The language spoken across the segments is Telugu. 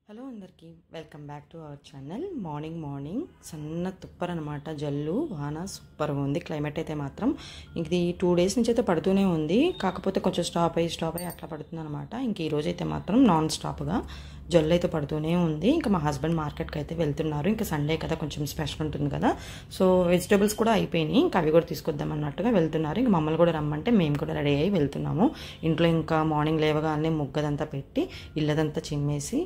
హలో అందరికీ welcome back to our channel. Morning సన్న తుప్పర్ అనమాట, జల్లు వాన సూపర్గా ఉంది. క్లైమేట్ అయితే మాత్రం ఇది 2 days నుంచి అయితే పడుతూనే ఉంది. కాకపోతే కొంచెం స్టాప్ అయ్యి అట్లా పడుతుంది అనమాట. ఇంక ఈరోజు అయితే మాత్రం నాన్ స్టాప్గా జల్లు అయితే పడుతూనే ఉంది. ఇంకా మా హస్బెండ్ మార్కెట్కి అయితే వెళ్తున్నారు. ఇంకా సండే కదా, కొంచెం స్పెషల్ ఉంటుంది కదా, సో వెజిటేబుల్స్ కూడా అయిపోయినాయి. ఇంకా అవి కూడా తీసుకొద్దాం అన్నట్టుగా వెళ్తున్నారు. ఇంకా మమ్మల్ని కూడా రమ్మంటే మేము కూడా రెడీ అయ్యి వెళ్తున్నాము. ఇంట్లో ఇంకా మార్నింగ్ లేవగానే ముగ్గదంతా పెట్టి ఇల్లదంతా చిమ్మేసి,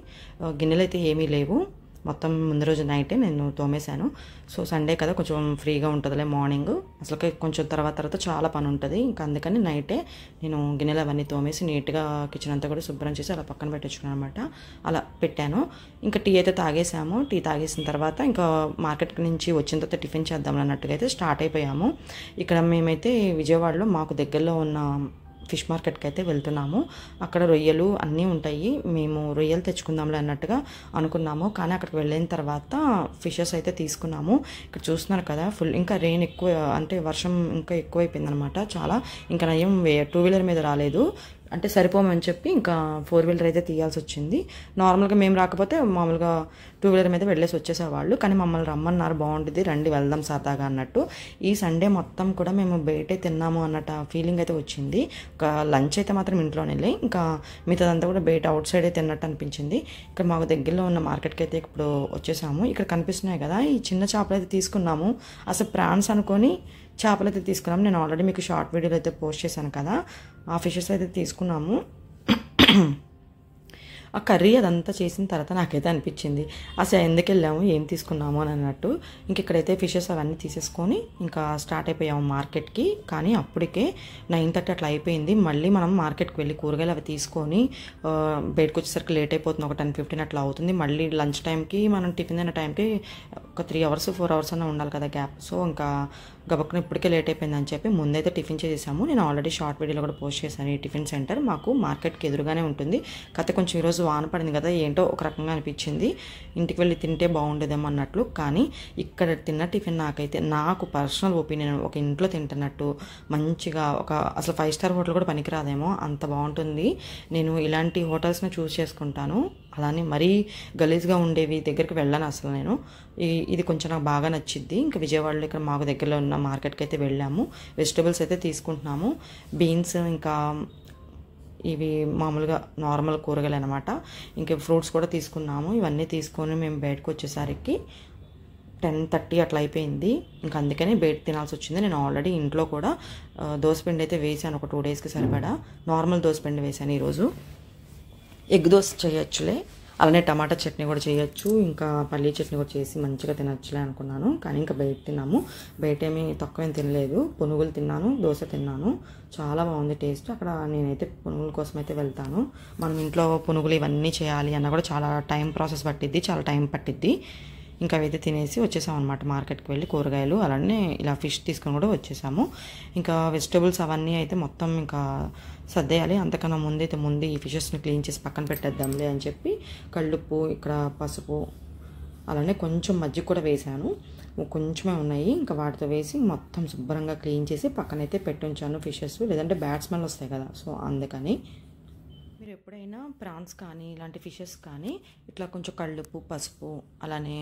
గిన్నెలు అయితే ఏమీ లేవు, మొత్తం ముందు రోజు నైటే నేను తోమేశాను. సో సండే కదా, కొంచెం ఫ్రీగా ఉంటుందిలే మార్నింగ్, అసలు కొంచెం తర్వాత చాలా పని ఉంటుంది. ఇంకా అందుకని నైటే నేను గిన్నెలు అవన్నీ తోమేసి నీట్గా కిచెన్ అంతా కూడా శుభ్రం చేసి అలా పక్కన పెట్టించుకున్నాను అనమాట. అలా పెట్టాను. ఇంకా టీ అయితే తాగేసాము. టీ తాగేసిన తర్వాత ఇంకా మార్కెట్ నుంచి వచ్చిన తర్వాత టిఫిన్ చేద్దాం అన్నట్టుగా అయితే స్టార్ట్ అయిపోయాము. ఇక్కడ మేమైతే విజయవాడలో మాకు దగ్గరలో ఉన్న ఫిష్ మార్కెట్కి అయితే వెళ్తున్నాము. అక్కడ రొయ్యలు అన్నీ ఉంటాయి. మేము రొయ్యలు తెచ్చుకుందాంలే అన్నట్టుగా అనుకున్నాము. కానీ అక్కడికి వెళ్ళిన తర్వాత ఫిషెస్ అయితే తీసుకున్నాము. ఇక్కడ చూస్తున్నారు కదా, ఫుల్ ఇంకా రెయిన్ ఎక్కువ, అంటే వర్షం ఇంకా ఎక్కువైపోయింది అనమాట చాలా. ఇంకా నయం 2-wheeler మీద రాలేదు, అంటే సరిపోమని చెప్పి ఇంకా 4-wheeler అయితే తీయాల్సి వచ్చింది. నార్మల్గా మేము రాకపోతే మామూలుగా 2-wheeler మీద వెళ్ళేసి వచ్చేసేవాళ్ళు, కానీ మమ్మల్ని రమ్మన్నారు, బాగుంటుంది రండి వెళ్దాం సరదాగా అన్నట్టు. ఈ సండే మొత్తం కూడా మేము బయటే తిన్నాము అన్నట్టు ఫీలింగ్ అయితే వచ్చింది. ఒక లంచ్ అయితే మాత్రం ఇంట్లోనే వెళ్ళి, ఇంకా మిగతాదంతా కూడా బయట అవుట్ సైడే తిన్నట్టు అనిపించింది. ఇక్కడ మాకు దగ్గరలో ఉన్న మార్కెట్కి అయితే ఇప్పుడు వచ్చేసాము. ఇక్కడ కనిపిస్తున్నాయి కదా, ఈ చిన్న చేపలు అయితే తీసుకున్నాము. అసలు ప్రాన్స్ అనుకొని చేపలు అయితే తీసుకున్నాము. నేను ఆల్రెడీ మీకు షార్ట్ వీడియోలో అయితే పోస్ట్ చేశాను కదా, ఆ ఫిషెస్ అయితే తీసుకున్నాము. ఆ కర్రీ అదంతా చేసిన తర్వాత నాకైతే అనిపించింది, అసలు ఎందుకు వెళ్ళాము, ఏం తీసుకున్నాము అని అన్నట్టు. ఇంక ఇక్కడైతే ఫిషెస్ అవన్నీ తీసేసుకొని ఇంకా స్టార్ట్ అయిపోయాము మార్కెట్కి. కానీ అప్పటికే 9:30 అట్లా అయిపోయింది. మళ్ళీ మనం మార్కెట్కి వెళ్ళి కూరగాయలు అవి తీసుకొని బయటకు వచ్చేసరికి లేట్ అయిపోతుంది, ఒక 10-15 అట్లా అవుతుంది. మళ్ళీ లంచ్ టైంకి మనం టిఫిన్ తినే టైంకి ఒక 3 hours 4 hours అన్న ఉండాలి కదా గ్యాప్. సో ఇంకా గబక్కున ఇప్పటికే లేట్ అయిపోయిందని చెప్పి ముందైతే టిఫిన్ చేసేసాము. నేను ఆల్రెడీ షార్ట్ వీడియోలో కూడా పోస్ట్ చేశాను. ఈ టిఫిన్ సెంటర్ మాకు మార్కెట్కి ఎదురుగానే ఉంటుంది. కాకపోతే కొంచెం ఈరోజు వాన పడింది కదా, ఏంటో ఒక రకంగా అనిపించింది, ఇంటికి వెళ్ళి తింటే బాగుండేదేమో అన్నట్లు. కానీ ఇక్కడ తిన్న టిఫిన్ నాకు పర్సనల్ ఒపీనియన్, ఒక ఇంట్లో తింటున్నట్టు మంచిగా, ఒక అసలు 5-star హోటల్ కూడా పనికిరాదేమో అంత బాగుంటుంది. నేను ఇలాంటి హోటల్స్ని చూస్ చేసుకుంటాను. అలానే మరీ గలీజ్గా ఉండేవి దగ్గరికి వెళ్ళాను అసలు నేను. ఇది కొంచెం నాకు బాగా నచ్చింది. ఇంకా విజయవాడలో ఇక్కడ మాకు దగ్గరలో ఉన్న మార్కెట్కి అయితే వెళ్ళాము. వెజిటబుల్స్ అయితే తీసుకుంటున్నాము. బీన్స్, ఇంకా ఇవి మామూలుగా నార్మల్ కూరగాయలు అనమాట. ఇంకా ఫ్రూట్స్ కూడా తీసుకున్నాము. ఇవన్నీ తీసుకొని మేము బయటకు వచ్చేసరికి 10:30 అట్లా అయిపోయింది. ఇంకా అందుకని బయట తినాల్సి వచ్చింది. నేను ఆల్రెడీ ఇంట్లో కూడా దోసపిండి అయితే వేసాను, ఒక 2 daysకి సరిపడా నార్మల్ దోసపిండి వేసాను. ఈరోజు ఎగ్ దోశ చేయొచ్చులే, అలానే టమాటా చట్నీ కూడా చేయొచ్చు, ఇంకా పల్లీ చట్నీ కూడా చేసి మంచిగా తినొచ్చులే అనుకున్నాను. కానీ ఇంకా బయట తిన్నాము. బయట ఏమీ తక్కువేం తినలేదు. పునుగులు తిన్నాను, దోశ తిన్నాను, చాలా బాగుంది టేస్ట్. అక్కడ నేనైతే పునుగుల కోసం అయితే వెళ్తాను. మనం ఇంట్లో పునుగులు ఇవన్నీ చేయాలి అన్న కూడా చాలా టైం ప్రాసెస్ పట్టిద్ది, చాలా టైం పట్టిద్ది. ఇంకా అవైతే తినేసి వచ్చేసాము అనమాట మార్కెట్కి వెళ్ళి. కూరగాయలు అలానే ఇలా ఫిష్ తీసుకొని కూడా వచ్చేసాము. ఇంకా వెజిటబుల్స్ అవన్నీ అయితే మొత్తం ఇంకా సర్దేయాలి. అంతకన్నా ముందు ఈ ఫిషెస్ని క్లీన్ చేసి పక్కన పెట్టేద్దాంలే అని చెప్పి కళ్ళుప్పు, ఇక్కడ పసుపు, అలానే కొంచెం మజ్జిగ కూడా వేసాను, కొంచెమే ఉన్నాయి. ఇంకా వాటితో వేసి మొత్తం శుభ్రంగా క్లీన్ చేసి పక్కనైతే పెట్టుంచాను ఫిషెస్, లేదంటే బ్యాడ్ స్మెల్ వస్తాయి కదా, సో అందుకని. మీరు ఎప్పుడైనా ప్రాన్స్ కానీ ఇలాంటి ఫిషెస్ కానీ ఇట్లా కొంచెం కళ్ళుప్పు, పసుపు, అలానే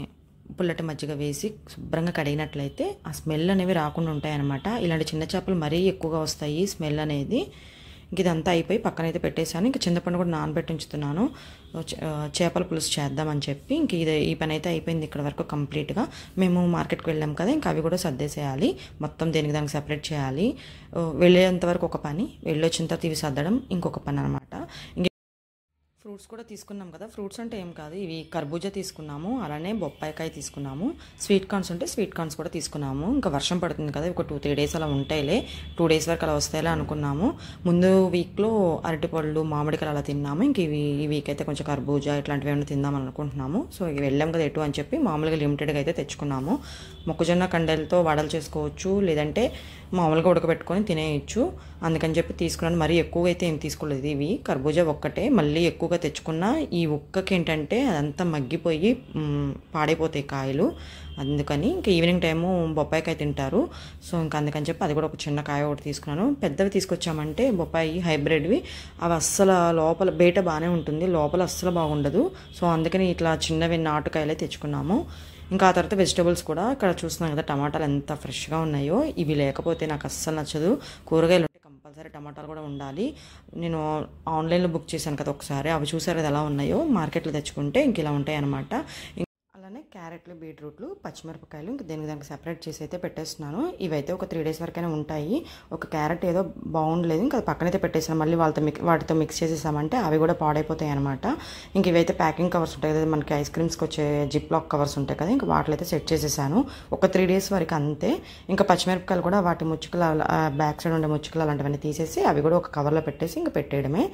పుల్లటి మజ్జిగ వేసి శుభ్రంగా కడిగినట్లయితే ఆ స్మెల్ అనేవి రాకుండా ఉంటాయి అన్నమాట. ఇలాంటి చిన్న చేపలు మరీ ఎక్కువగా వస్తాయి స్మెల్ అనేది. ఇంక ఇదంతా అయిపోయి పక్కనైతే పెట్టేశాను. ఇంక చింతపండు కూడా నానబెట్టి ఉంచుతున్నాను, చేపల పులుసు చేద్దామని చెప్పి. ఇంక ఈ పని అయితే అయిపోయింది ఇక్కడ వరకు కంప్లీట్గా. మేము మార్కెట్కి వెళ్ళాం కదా, ఇంకా అవి కూడా సర్దేసేయాలి, మొత్తం దానికి సెపరేట్ చేయాలి. వెళ్ళేంత వరకు ఒక పని, వెళ్ళొచ్చిన తర్వాత ఇవి సర్దడం ఇంకొక పని అనమాట. ఫ్రూట్స్ కూడా తీసుకున్నాం కదా, ఫ్రూట్స్ అంటే ఏం కాదు, ఇవి కర్బూజా తీసుకున్నాము, అలానే బొప్పాయికాయ తీసుకున్నాము, స్వీట్ కార్న్స్ ఉంటే స్వీట్ కార్న్స్ కూడా తీసుకున్నాము. ఇంకా వర్షం పడుతుంది కదా, ఒక 2-3 days అలా ఉంటాయిలే, 2 days వరకు అలా వస్తాయిలే అనుకున్నాము. ముందు వీక్లో అరటిపళ్ళు, మామిడికాయలు అలా తిన్నాము. ఇంక ఈ వీక్ అయితే కొంచెం కర్బూజా ఇట్లాంటివి ఏమైనా తిందామని అనుకుంటున్నాము. సో ఇవి వెళ్ళాం కదా ఎటు అని చెప్పి మామూలుగా లిమిటెడ్గా అయితే తెచ్చుకున్నాము. మొక్కజొన్న కండెలతో వడలు చేసుకోవచ్చు, లేదంటే మామూలుగా ఉడకబెట్టుకొని తినేయచ్చు. అందుకని చెప్పి తీసుకున్నాను. మరీ ఎక్కువగా అయితే ఏం తీసుకోలేదు. ఇవి కర్బూజా ఒక్కటే, మళ్ళీ ఎక్కువగా ఎక్కువగా తెచ్చుకున్నా ఈ ఒక్కకి ఏంటంటే అదంతా మగ్గిపోయి పాడైపోతాయి కాయలు. అందుకని ఇంకా ఈవినింగ్ టైము బొప్పాయికాయ తింటారు. సో ఇంకా అందుకని చెప్పి అది కూడా ఒక చిన్న కాయ ఒకటి తీసుకున్నాను. పెద్దవి తీసుకొచ్చామంటే బొప్పాయి హైబ్రిడ్వి, అవి అస్సలు లోపల బయట బాగానే ఉంటుంది, లోపల అస్సలు బాగుండదు. సో అందుకని ఇట్లా చిన్నవి నాటుకాయలే తెచ్చుకున్నాము. ఇంకా ఆ తర్వాత వెజిటబుల్స్ కూడా ఇక్కడ చూస్తున్నాం కదా, టమాటాలు ఎంత ఫ్రెష్గా ఉన్నాయో. ఇవి లేకపోతే నాకు అస్సలు నచ్చదు. కూరగాయలు ఉంటే కంపల్సరీ టమాటాలు కూడా ఉండాలి. నేను ఆన్లైన్లో బుక్ చేశాను కదా ఒకసారి, అవి చూసారు అది ఎలా ఉన్నాయో. మార్కెట్లో తెచ్చుకుంటే ఇంక ఇలా ఉంటాయి అన్నమాట. అలానే క్యారెట్లు, బీట్రూట్లు, పచ్చిమిరపకాయలు ఇంక దానికి సెపరేట్ చేసి అయితే పెట్టేస్తున్నాను. ఇవైతే ఒక 3 days వరకైనా ఉంటాయి. ఒక క్యారెట్ ఏదో బాగుండలేదు, ఇంకా పక్కనైతే పెట్టేసాను. మళ్ళీ వాటితో మిక్స్ చేసేసామంటే అవి కూడా పాడైపోతాయి అనమాట. ఇంక ఇవైతే ప్యాకింగ్ కవర్స్ ఉంటాయి కదా, మనకి ఐస్ క్రీమ్స్కి వచ్చే జిప్ లాక్ కవర్స్ ఉంటాయి కదా, ఇంకా వాటిలో అయితే సెట్ చేసేసాను. ఒక 3 days వరకు అంతే. ఇంకా పచ్చిమిరపకాయలు కూడా వాటి ముచ్చుకలు, బ్యాక్ సైడ్ ఉండే ముచ్చుకలు అలాంటివన్నీ తీసేసి అవి కూడా ఒక కవర్లో పెట్టేసి ఇంకా పెట్టేయడమే.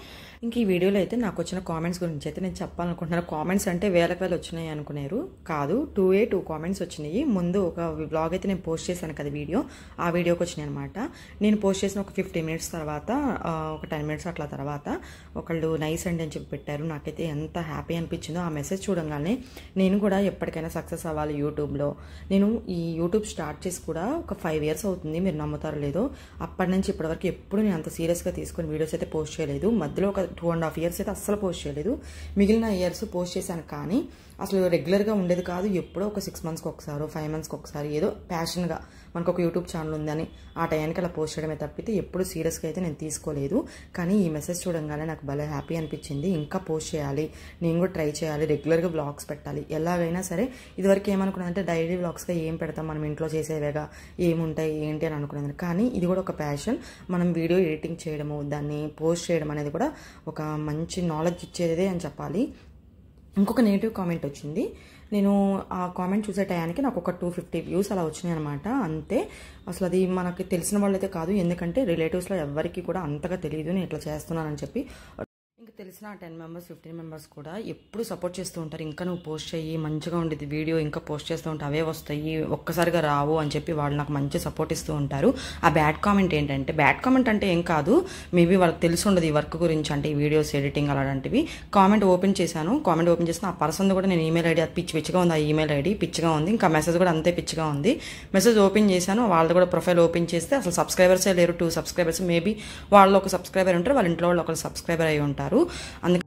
ఇంక ఈ వీడియోలో అయితే నాకు వచ్చిన కామెంట్స్ గురించి అయితే నేను చెప్పాలనుకుంటున్నాను. కామెంట్స్ అంటే వేలకు వేలు వచ్చినాయి అనుకున్నారు కాదు, 2 కామెంట్స్ వచ్చినాయి. ముందు ఒక వ్లాగ్ అయితే నేను పోస్ట్ చేశాను కదా వీడియో, ఆ వీడియోకి వచ్చినాయి అనమాట. నేను పోస్ట్ చేసిన ఒక 15 minutes తర్వాత, ఒక 10 minutes అట్లా తర్వాత ఒకళ్ళు నైస్ అండి అని చెప్పి పెట్టారు. నాకైతే ఎంత హ్యాపీ అనిపించిందో ఆ మెసేజ్ చూడంగానే. నేను కూడా ఎప్పటికైనా సక్సెస్ అవ్వాలి యూట్యూబ్లో. నేను ఈ యూట్యూబ్ స్టార్ట్ చేసి కూడా ఒక 5 years అవుతుంది, మీరు నమ్ముతారో లేదో. అప్పటి నుంచి ఇప్పటివరకు ఎప్పుడు నేను అంత సీరియస్గా తీసుకుని వీడియోస్ అయితే పోస్ట్ చేయలేదు. మధ్యలో ఒక 2.5 years అయితే అస్సలు పోస్ట్ చేయలేదు. మిగిలిన ఇయర్స్ పోస్ట్ చేశాను, కానీ అసలు రెగ్యులర్గా ఉండేది కాదు. ఎప్పుడో ఒక 6 monthsకి ఒకసారి, 5 monthsకి ఒకసారి ఏదో ప్యాషన్గా మనకు ఒక యూట్యూబ్ ఛానల్ ఉందని ఆ టైంకి అలా పోస్ట్ చేయడమే తప్పితే ఎప్పుడు సీరియస్గా అయితే నేను తీసుకోలేదు. కానీ ఈ మెసేజ్ చూడంగానే నాకు భలే హ్యాపీ అనిపించింది. ఇంకా పోస్ట్ చేయాలి, నేను కూడా ట్రై చేయాలి, రెగ్యులర్గా వ్లాగ్స్ పెట్టాలి. ఎలాగైనా సరే ఇదివరకు ఏమనుకున్నానంటే డైలీ వ్లాగ్స్గా ఏం పెడతాం, మనం ఇంట్లో చేసేవేగా ఏముంటాయి ఏంటి అని అనుకునేది. కానీ ఇది కూడా ఒక ప్యాషన్. మనం వీడియో ఎడిటింగ్ చేయడము, దాన్ని పోస్ట్ చేయడం అనేది కూడా ఒక మంచి నాలెడ్జ్ ఇచ్చేదే అని చెప్పాలి. ఇంకొక నెగిటివ్ కామెంట్ వచ్చింది. నేను ఆ కామెంట్ చూసే టయానికి నాకు ఒక 250 views అలా వచ్చినాయి అనమాట. అంతే. అసలు అది మనకి తెలిసిన వాళ్ళైతే కాదు, ఎందుకంటే రిలేటివ్స్లో ఎవరికి కూడా అంతగా తెలియదు నేను ఇట్లా చేస్తున్నానని చెప్పి. ఇంకా తెలిసిన 10 members 15 members కూడా ఎప్పుడు సపోర్ట్ చేస్తూ ఉంటారు. ఇంకా నువ్వు పోస్ట్ చెయ్యి, మంచిగా ఉండేది వీడియో, ఇంకా పోస్ట్ చేస్తూ ఉంటే అవే వస్తాయి, ఒక్కసారిగా రావు అని చెప్పి వాళ్ళు నాకు మంచి సపోర్ట్ ఇస్తూ ఉంటారు. ఆ బ్యాడ్ కామెంట్ ఏంటంటే, బ్యాడ్ కామెంట్ అంటే ఏం కాదు, మేబీ వాళ్ళకి తెలిసి ఉండదు ఈ వర్క్ గురించి, అంటే ఈ వీడియోస్ ఎడిటింగ్ అలాంటివి. కామెంట్ ఓపెన్ చేసిన ఆ పర్సన్ కూడా నేను ఈమెయిల్ ఐడి, అది పిచ్చిగా ఉంది, ఆ ఈమెయిల్ ఐడి పిచ్చిగా ఉంది. ఇంకా మెసేజ్ కూడా అంతే పిచ్చిగా ఉంది. మెసేజ్ ఓపెన్ చేశాను, వాళ్ళది కూడా ప్రొఫైల్ ఓపెన్ చేస్తే అసలు సబ్స్క్రైబర్సే లేరు. 2 subscribers. మేబీ వాళ్ళు ఒక సబ్స్క్రైబర్ ఉంటారు, వాళ్ళ ఇంట్లో వాళ్ళు ఒక సబ్స్క్రైబర్ అయి ఉంటారు. అందుకే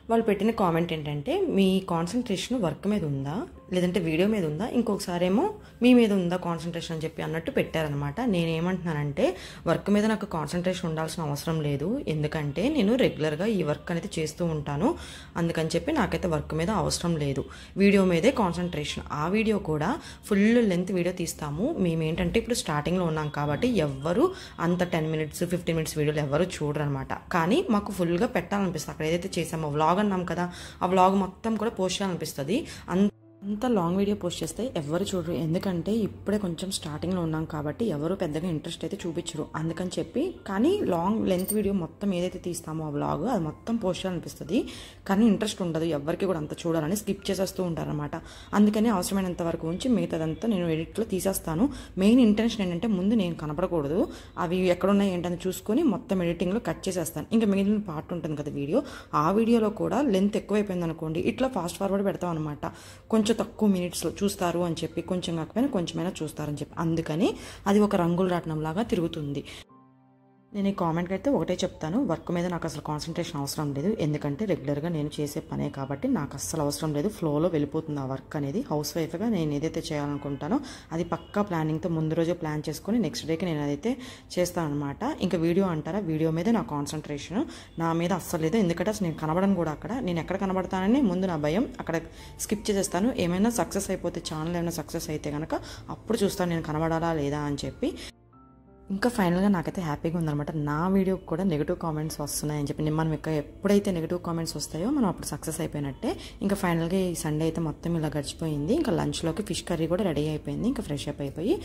వాళ్ళు పెట్టిన కామెంట్ ఏంటంటే, మీ కాన్సన్ట్రేషన్ వర్క్ మీద ఉందా లేదంటే వీడియో మీద ఉందా, ఇంకొకసారి ఏమో మీ మీద ఉందా కాన్సన్ట్రేషన్ అని చెప్పి అన్నట్టు పెట్టారనమాట. నేనేమంటున్నానంటే, వర్క్ మీద నాకు కాన్సన్ట్రేషన్ ఉండాల్సిన అవసరం లేదు, ఎందుకంటే నేను రెగ్యులర్గా ఈ వర్క్ అనేది చేస్తూ ఉంటాను. అందుకని చెప్పి నాకైతే వర్క్ మీద అవసరం లేదు, వీడియో మీదే కాన్సన్ట్రేషన్. ఆ వీడియో కూడా ఫుల్ లెంత్ వీడియో తీస్తాము. మేమేంటంటే ఇప్పుడు స్టార్టింగ్లో ఉన్నాం కాబట్టి ఎవ్వరు అంత 10 minutes 15 minutes వీడియోలు ఎవరు చూడరు అనమాట. కానీ మాకు ఫుల్గా పెట్టాలనిపిస్తుంది. అక్కడ ఏదైతే చేసామో వ్లాగ్ అన్నాం కదా, ఆ వ్లాగ్ మొత్తం కూడా పోస్ట్ చేయాలనిపిస్తుంది. అంత లాంగ్ వీడియో పోస్ట్ చేస్తే ఎవరు చూడరు, ఎందుకంటే ఇప్పుడే కొంచెం స్టార్టింగ్లో ఉన్నాం కాబట్టి ఎవరు పెద్దగా ఇంట్రెస్ట్ అయితే చూపించరు. అందుకని చెప్పి కానీ లాంగ్ లెంత్ వీడియో మొత్తం ఏదైతే తీస్తామో ఆ వ్లాగ్ అది మొత్తం పోస్ట్ చేయాలనిపిస్తుంది. కానీ ఇంట్రెస్ట్ ఉండదు ఎవరికి కూడా అంత చూడాలని, స్కిప్ చేసేస్తూ ఉంటారనమాట. అందుకని అవసరమైనంత వరకు ఉంచి మిగతాదంతా నేను ఎడిట్లో తీసేస్తాను. మెయిన్ ఇంటెన్షన్ ఏంటంటే, ముందు నేను కనపడకూడదు, అవి ఎక్కడున్నాయి ఏంటని చూసుకొని మొత్తం ఎడిటింగ్లో కట్ చేసేస్తాను. ఇంకా మిగిలిన పార్ట్ ఉంటుంది కదా వీడియో, ఆ వీడియోలో కూడా లెంత్ ఎక్కువైపోయింది అనుకోండి, ఇట్లా ఫాస్ట్ ఫార్వర్డ్ పెడతాం అనమాట. కొంచెం తక్కువ మినిట్స్లో చూస్తారు అని చెప్పి, కొంచెం కాకపోయినా కొంచెమైనా చూస్తారని చెప్పి, అందుకని అది ఒక రంగుల రాట్నం లాగా తిరుగుతుంది. నేను ఈ కామెంట్కి అయితే ఒకటే చెప్తాను, వర్క్ మీద నాకు అసలు కాన్సన్ట్రేషన్ అవసరం లేదు, ఎందుకంటే రెగ్యులర్గా నేను చేసే పనే కాబట్టి నాకు అస్సలు అవసరం లేదు, ఫ్లోలో వెళ్ళిపోతుంది ఆ వర్క్ అనేది. హౌస్ వైఫ్గా నేను ఏదైతే చేయాలనుకుంటానో అది పక్కా ప్లానింగ్తో ముందు రోజే ప్లాన్ చేసుకొని నెక్స్ట్ డేకి నేను అదైతే చేస్తాను అనమాట. ఇంకా వీడియో అంటారా, వీడియో మీద నా కాన్సన్ట్రేషన్ నా మీద అస్సలు లేదు, ఎందుకంటే అసలు నేను కనబడను కూడా అక్కడ. నేను ఎక్కడ కనబడతానని ముందు నా భయం, అక్కడ స్కిప్ చేసేస్తాను. ఏమైనా సక్సెస్ అయిపోతే, ఛానల్ ఏమైనా సక్సెస్ అయితే కనుక అప్పుడు చూస్తాను నేను కనబడాలా లేదా అని చెప్పి. ఇంకా ఫైనల్గా నాకైతే హ్యాపీగా ఉందనమాట. నా వీడియోకి కూడా నెగిటివ్ కామెంట్స్ వస్తున్నాయని చెప్పి, మనం ఇక్కడ ఎప్పుడైతే నెగిటివ్ కామెంట్స్ వస్తాయో మనం అప్పుడు సక్సెస్ అయిపోయినట్టే. ఇంకా ఫైనల్గా ఈ సండే అయితే మొత్తం ఇలా గడిచిపోయింది. ఇంకా లంచ్లోకి ఫిష్ కర్రీ కూడా రెడీ అయిపోయింది. ఇంకా ఫ్రెష్ అప్ అయిపోయి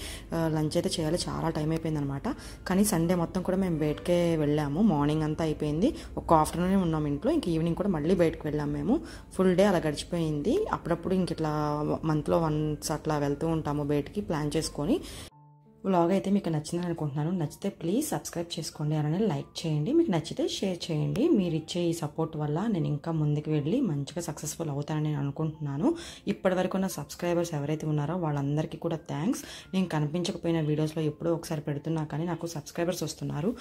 లంచ్ అయితే చేయాలి, చాలా టైం అయిపోయింది అనమాట. కానీ సండే మొత్తం కూడా మేము బయటకే వెళ్ళాము. మార్నింగ్ అంతా అయిపోయింది, ఒక ఆఫ్టర్నూనే ఉన్నాము ఇంట్లో. ఇంక ఈవినింగ్ కూడా మళ్ళీ బయటకు వెళ్ళాము మేము. ఫుల్ డే అలా గడిచిపోయింది. అప్పుడప్పుడు ఇంక ఇట్లా మంత్లో వన్స్ అట్లా వెళ్తూ ఉంటాము బయటికి ప్లాన్ చేసుకొని. వ్లాగ్ అయితే మీకు నచ్చిందని అనుకుంటున్నాను. నచ్చితే ప్లీజ్ సబ్స్క్రైబ్ చేసుకోండి, అలానే లైక్ చేయండి, మీకు నచ్చితే షేర్ చేయండి. మీరు ఇచ్చే ఈ సపోర్ట్ వల్ల నేను ఇంకా ముందుకు వెళ్ళి మంచిగా సక్సెస్ఫుల్ అవుతానని నేను అనుకుంటున్నాను. ఇప్పటివరకు నా సబ్స్క్రైబర్స్ ఎవరైతే ఉన్నారో వాళ్ళందరికీ కూడా థ్యాంక్స్. నేను కనిపించకపోయిన వీడియోస్లో ఎప్పుడో ఒకసారి పెడుతున్నా కానీ నాకు సబ్స్క్రైబర్స్ వస్తున్నారు.